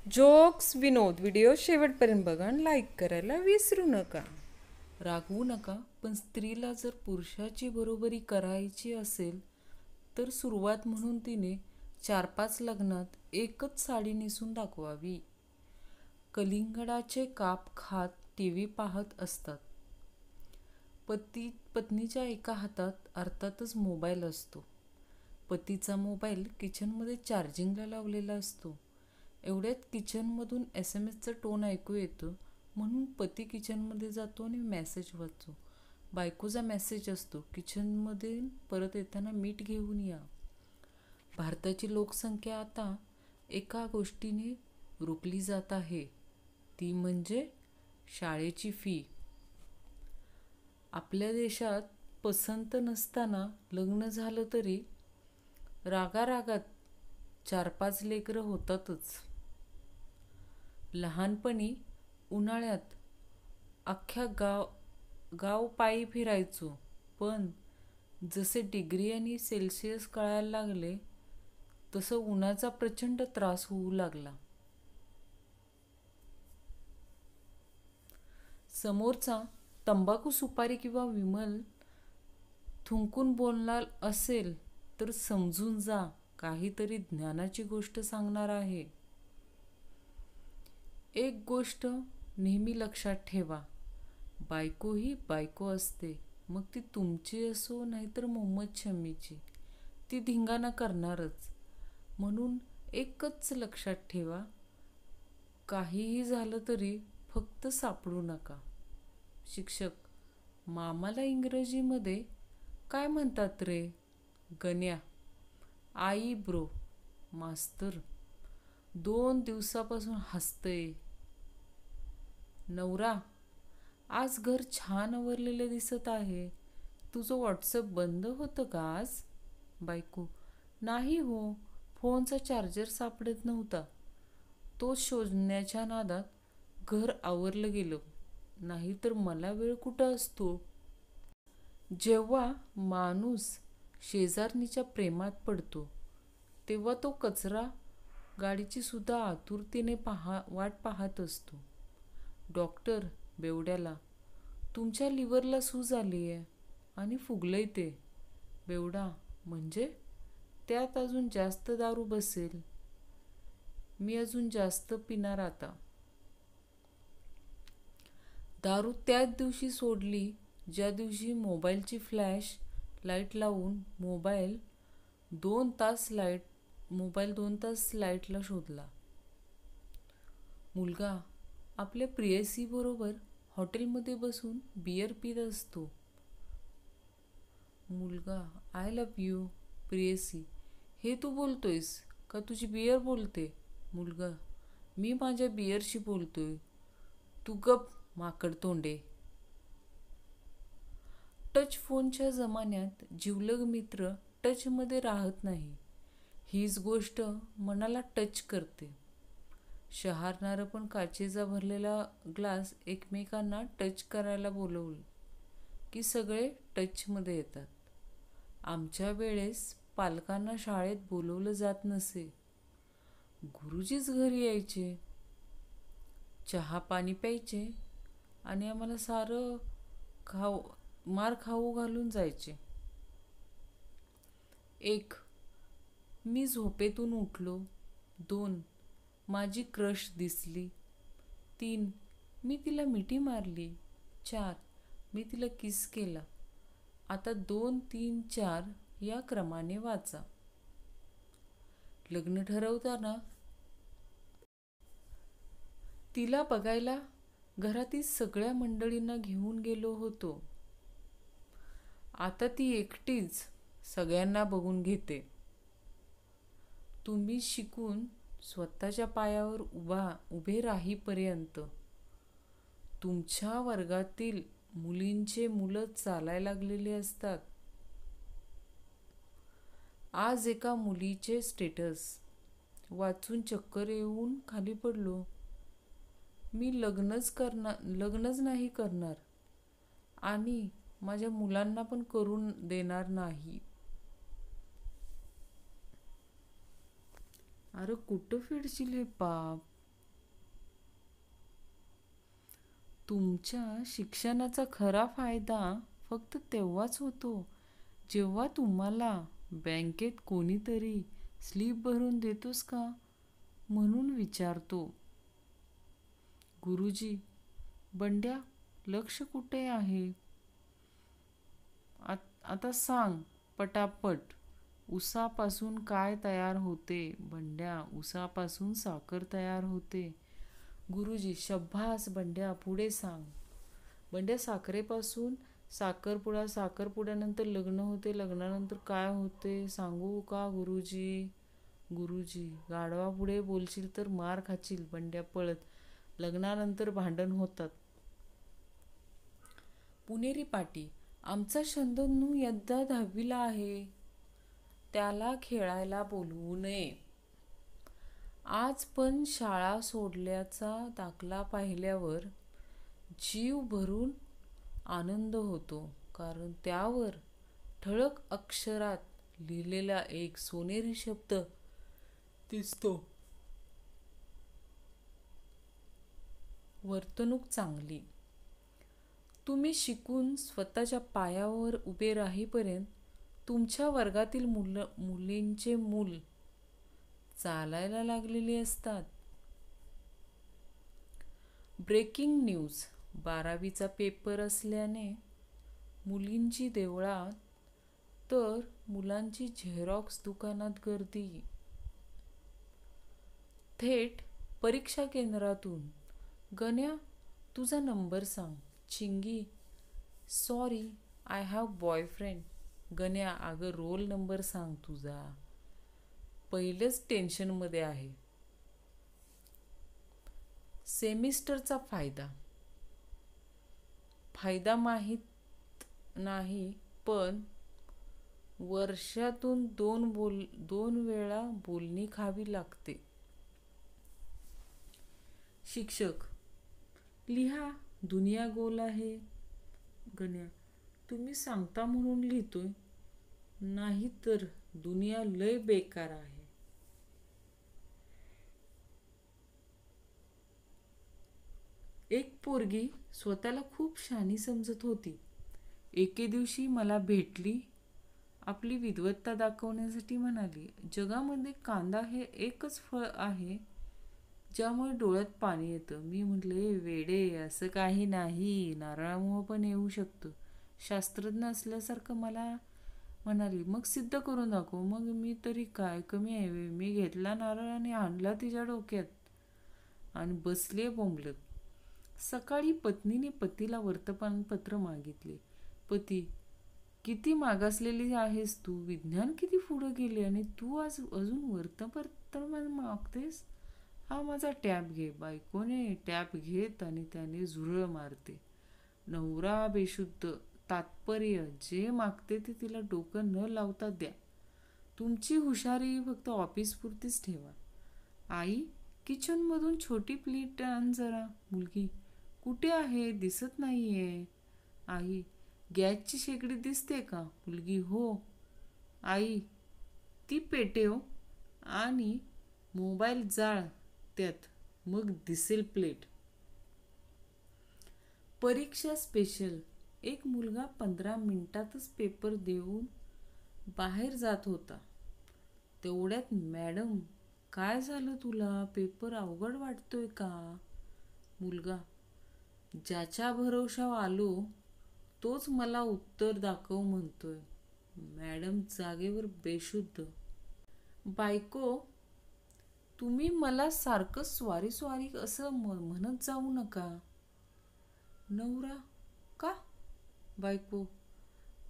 Jokes विनोद video शेवटपर्यंत बघा आणि लाईक करायला विसरू नका. रागवू नका, पण स्त्रीला जर पुरुषाची बरोबरी करायची असेल तर सुरुवात म्हणून तिने 4-5 लग्नात एकच साडी नेसून दाखवावी. कलिंगडाचे काप खात टीव्ही पाहत असतात. पत्नीच्या एका हातात अर्थातच मोबाईल असतो. पतीचा मोबाईल किचनमध्ये चार्जिंगला लावलेला असतो. एवढ्यात किचनमधून SMS टोन ऐकू येतो. म्हणून पती किचनमध्ये जातो आणि मेसेज वाचतो. बायकोचा मेसेज असतो, किचनमध्ये परत येताना मीठ घेऊन या. भारताची लोकसंख्या आता एका गोष्टीने रोखली जात आहे, ती म्हणजे शाळेची फी. आपल्या देशात पसंत नसताना लग्न झालं तरी रागारागात 4-5 लेकरं होतातच. लहानपणी उन्हाळ्यात अख्ख्या गाव पायी फिरायचो, पण जसे डिग्री आणि सेल्सिअस कळायला लागले तसं उन्हाचा प्रचंड त्रास होऊ लागला. समोरचा तंबाखू, सुपारी किंवा विमल थुंकून बोलणार असेल तर समजून जा, काहीतरी ज्ञानाची गोष्ट सांगणार आहे. एक गोष्ट नेहमी लक्षात ठेवा, बायको ही बायको असते, मग ती तुमची असो नाहीतर मोहम्मद शमीची, ती धिंगाणा करणारच. म्हणून एकच लक्षात ठेवा, काहीही झालं तरी फक्त सापडू नका. शिक्षक: मामाला इंग्रजीमध्ये काय म्हणतात रे? गण्या: आई ब्रो. मास्तर: 2 दिवसापासून हसतय. नवरा: आज घर छान आवरलेलं दिसत आहे. तुझं व्हॉट्सअप बंद होतं का आज? बायको: नाही हो, फोनचा चार्जर सापडत नव्हता. तो शोधण्याच्या नादात घर आवरलं गेलं, नाहीतर मला वेळ कुठं असतो. जेव्हा माणूस शेजारणीच्या प्रेमात पडतो तेव्हा तो कचरा गाडीची सुद्धा आतुरतेने वाट पाहत असतो. डॉक्टर बेवड्याला: तुमच्या लिव्हरला सूज आली आहे आणि फुगलंय ते. बेवडा: म्हणजे? त्यात अजून जास्त दारू बसेल. मी अजून जास्त पिणार आता. दारू त्याच दिवशी सोडली ज्या दिवशी मोबाईलची फ्लॅश लाईट लावून मोबाईल 2 तास लाईटला शोधला. मुलगा आपल्या प्रेयसीबरोबर हॉटेलमध्ये बसून बियर पीत असतो. मुलगा: आय लव्ह यू. प्रेयसी: हे तू बोलतोयस का तुझी बियर बोलते? मुलगा: मी माझ्या बियरशी बोलतोय. तू गप माकड तोंडे. टच फोनच्या जमान्यात जिवलग मित्र टचमध्ये राहत नाही. हीच गोष्ट मनाला टच करते. शहारणारं पण काचेचा भरलेला ग्लास एकमेकांना टच करायला बोलवलं की सगळे टचमध्ये येतात. आमच्या वेळेस पालकांना शाळेत बोलवलं जात नसे. गुरुजीच घरी यायचे, चहा पाणी प्यायचे आणि आम्हाला सारं मार खाऊ घालून जायचे. 1. मी झोपेतून उठलो. 2. माझी क्रश दिसली. 3. मी तिला मिठी मारली. 4. मी तिला किस केला. आता 2, 3, 4 या क्रमाने वाचा. लग्न ठरवताना तिला बघायला घरातील सगळ्या मंडळींना घेऊन गेलो होतो. आता ती एकटीच सगळ्यांना बघून घेते. तुम्ही शिकून स्वतःच्या पायावर उभे राहीपर्यंत तुमच्या वर्गातील मुलींचे मुलं चालायला लागलेले असतात. आज एका मुलीचे स्टेटस वाचून चक्कर येऊन खाली पडलो. मी लग्नच नाही करणार आणि माझ्या मुलांना पण करून देणार नाही. अरे कुठं फिरशील हे पाप. तुमच्या शिक्षणाचा खरा फायदा फक्त तेव्हाच होतो जेव्हा तुम्हाला बँकेत कोणीतरी स्लीप भरून देतोस का म्हणून विचारतो. गुरुजी, बंड्या, लक्ष कुठे आहे? आता सांग पटापट. उसापासून काय तयार होते? बंड्या, उसापासून साखर तयार होते. गुरुजी, शब्बास बंड्या, पुढे सांग. बंड्या, साखरेपासून साखरपुडा, साखरपुड्यानंतर लग्न होते, लग्नानंतर काय होते सांगू का गुरुजी? गुरुजी, गाढवापुढे बोलशील तर मार खाशील. बंड्या पळत. लग्नानंतर भांडण होतात. पुणेरी पाटी, आमचा शंतनू यंदा 10वीला आहे. त्याला खेळायला बोलवू नये. आज पण शाळा सोडल्याचा दाखला पाहिल्यावर जीव भरून आनंद होतो, कारण त्यावर ठळक अक्षरात लिहिलेला एक सोनेरी शब्द दिसतो. वर्तणूक चांगली. तुम्ही शिकून स्वतःच्या पायावर उभे राहीपर्यंत तुमच्या वर्गातील मुलींचे मूल चालायला लागलेली असतात. Breaking news. 12वीचा पेपर असल्याने मुलींची देवळात तर मुलांची झेरॉक्स दुकानात गर्दी. थेट परीक्षा केंद्रातून, गण्या, तुझा नंबर सांग. चिंगी, सॉरी, आय हॅव बॉयफ्रेंड. गण्या, अगं रोल नंबर सांग तुझा. पहिलेच टेन्शनमध्ये आहे. सेमिस्टरचा फायदा. फायदा माहीत नाही, पण वर्षातून दोन वेळा बोलणी खावी लागते. शिक्षक, लिहा, दुनिया गोल आहे. गण्या, तुम्ही सांगता म्हणून लिहितोय, नाही तर दुनिया लय बेकार आहे. एक पोरगी स्वतःला खूप शहाणी समजत होती. एके दिवशी मला भेटली. आपली विद्वत्ता दाखवण्यासाठी म्हणाली, जगामध्ये कांदा हे एकच फळ आहे ज्यामुळे डोळ्यात पाणी येतं. मी म्हटले, वेडे, असं काही नाही, नारळामुळं पण येऊ शकतं. शास्त्रज्ञ असल्यासारखं मला म्हणाली, मग सिद्ध करून दाखव. मग मी तरी काय कमी आहे? मी घेतला नारळ आणि आणला तिच्या डोक्यात आणि बसले बोंबलत. सकाळी पत्नीने पतीला वर्तमानपत्र मागितले. पती, किती मागासलेली आहेस तू, विज्ञान किती पुढे गेले आणि तू आज अजून वर्तमानपत्र मागतेस. हा माझा टॅब घे. बायकोने टॅब घेत आणि त्याने झुरळ मारते. नवरा बेशुद्ध. तात्पर्य, जे मागते ते तिला डोकं न लावता द्या. तुमची हुशारी फक्त ऑफिसपुरतीच ठेवा. आई, किचनमधून छोटी प्लेट आण जरा. मुलगी, कुठे आहे, दिसत नाहीये. आई, गॅसची शेगडी दिसते का? मुलगी, हो. आई, ती पेटव आणि मोबाईल जाळ त्यात, मग दिसेल प्लेट. परीक्षा स्पेशल. एक मुलगा 15 मिनिटातच पेपर देऊन बाहेर जात होता. तेवढ्यात, मॅडम, काय झालं तुला, पेपर अवघड वाटतोय का? मुलगा, ज्याच्या भरवशावर आलो तोच मला उत्तर दाखव म्हणतोय. मॅडम जागेवर बेशुद्ध. बायको, तुम्ही मला सारखं स्वारी स्वारी असं म्हणत जाऊ नका. नवरा, का? बायको,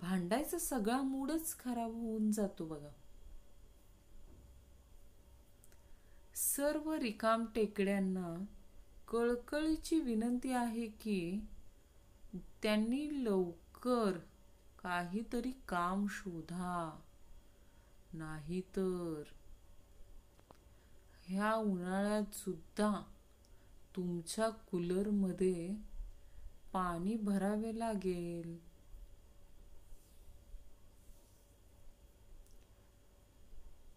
भांडायचा सगळा मूडच खराब होऊन जातो बघा. सर्व रिकामटेकड्यांना कळकळीची विनंती आहे की त्यांनी लवकर काहीतरी काम शोधा, नाहीतर ह्या उन्हाळ्यात सुद्धा तुमच्या कूलरमध्ये पाणी भरावे लागेल.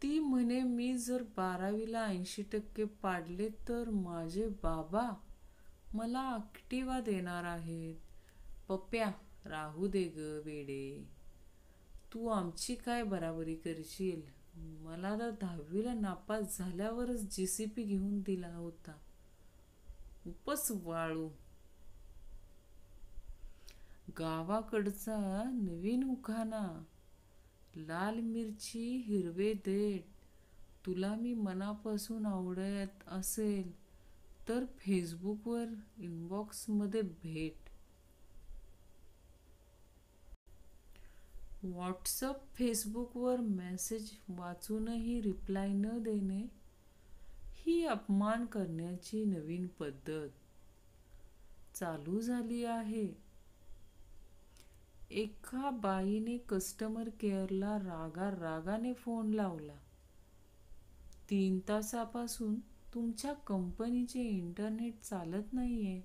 ती म्हणे, मी जर 12वीला 80% पाडले तर माझे बाबा मला ॲक्टिवा देणार आहेत. पप्प्या, राहू दे ग वेडे. तू आमची काय बराबरी करशील? मला तर 10वीला नापास झाल्यावरच JCB घेऊन दिला होता. उपस वाळू. गावाकडचा नवीन उखाणा. लाल मिरची हिरवे देठ. तुला मी मनापासून आवडत असेल तर फेसबुकवर इनबॉक्समध्ये भेट. व्हॉट्सअप फेसबुकवर मेसेज वाचूनही रिप्लाय न देणे ही अपमान करण्याची नवीन पद्धत चालू झाली आहे. एका बाईने कस्टमर केअरला रागाने फोन लावला. 3 तासापासून तुमच्या कंपनीचे इंटरनेट चालत नाहीये.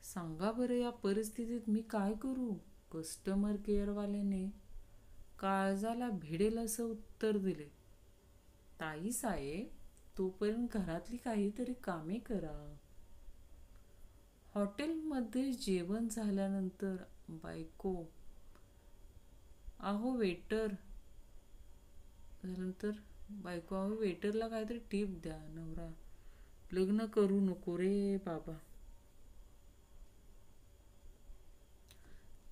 सांगा बरं या परिस्थितीत मी काय करू? कस्टमर केअरवाल्याने काळजाला भिडेल असं उत्तर दिले. ताई साहेब, तोपर्यंत घरातली काहीतरी कामे करा. हॉटेलमध्ये जेवण झाल्यानंतर बायको, अहो वेटर. झाल्यानंतर बायको, अहो वेटरला काहीतरी टिप द्या. नवरा, लग्न करू नको रे बाबा.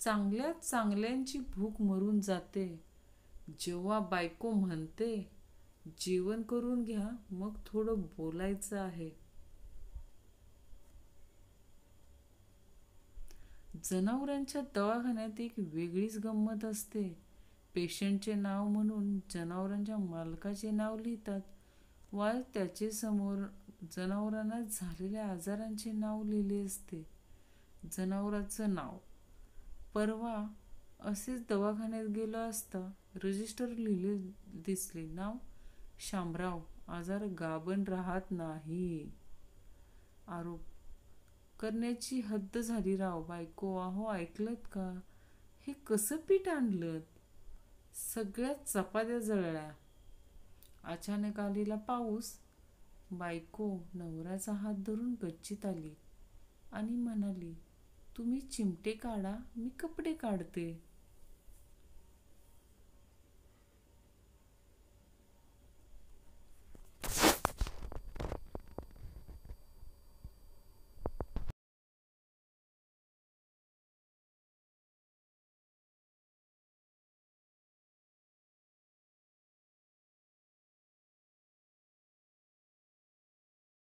चांगल्यात चांगल्यांची भूक मरून जाते जेव्हा बायको म्हणते, जेवण करून घ्या, मग थोडं बोलायचं आहे. जनावरांच्या दवाखान्यात एक वेगळीच गंमत असते. पेशंटचे नाव म्हणून जनावरांच्या मालकाचे नाव लिहितात वा त्याचे समोर जनावरांना झालेल्या आजारांचे नाव लिहिले असते. जनावराचं नाव. परवा असेच दवाखान्यात गेलो असता रजिस्टर लिहिले दिसले. नाव शामराव. आजार गाभण राहत नाही. आरोप करण्याची हद्द झाली राव. बायको, अहो ऐकलत का? हे कसं पीठ आणलं? सगळ्यात चपात्या जळल्या. अचानक आलेला पाऊस. बायको नवऱ्याचा हात धरून गच्चीत आली आणि म्हणाली, तुम्ही चिमटे काढा, मी कपडे काढते.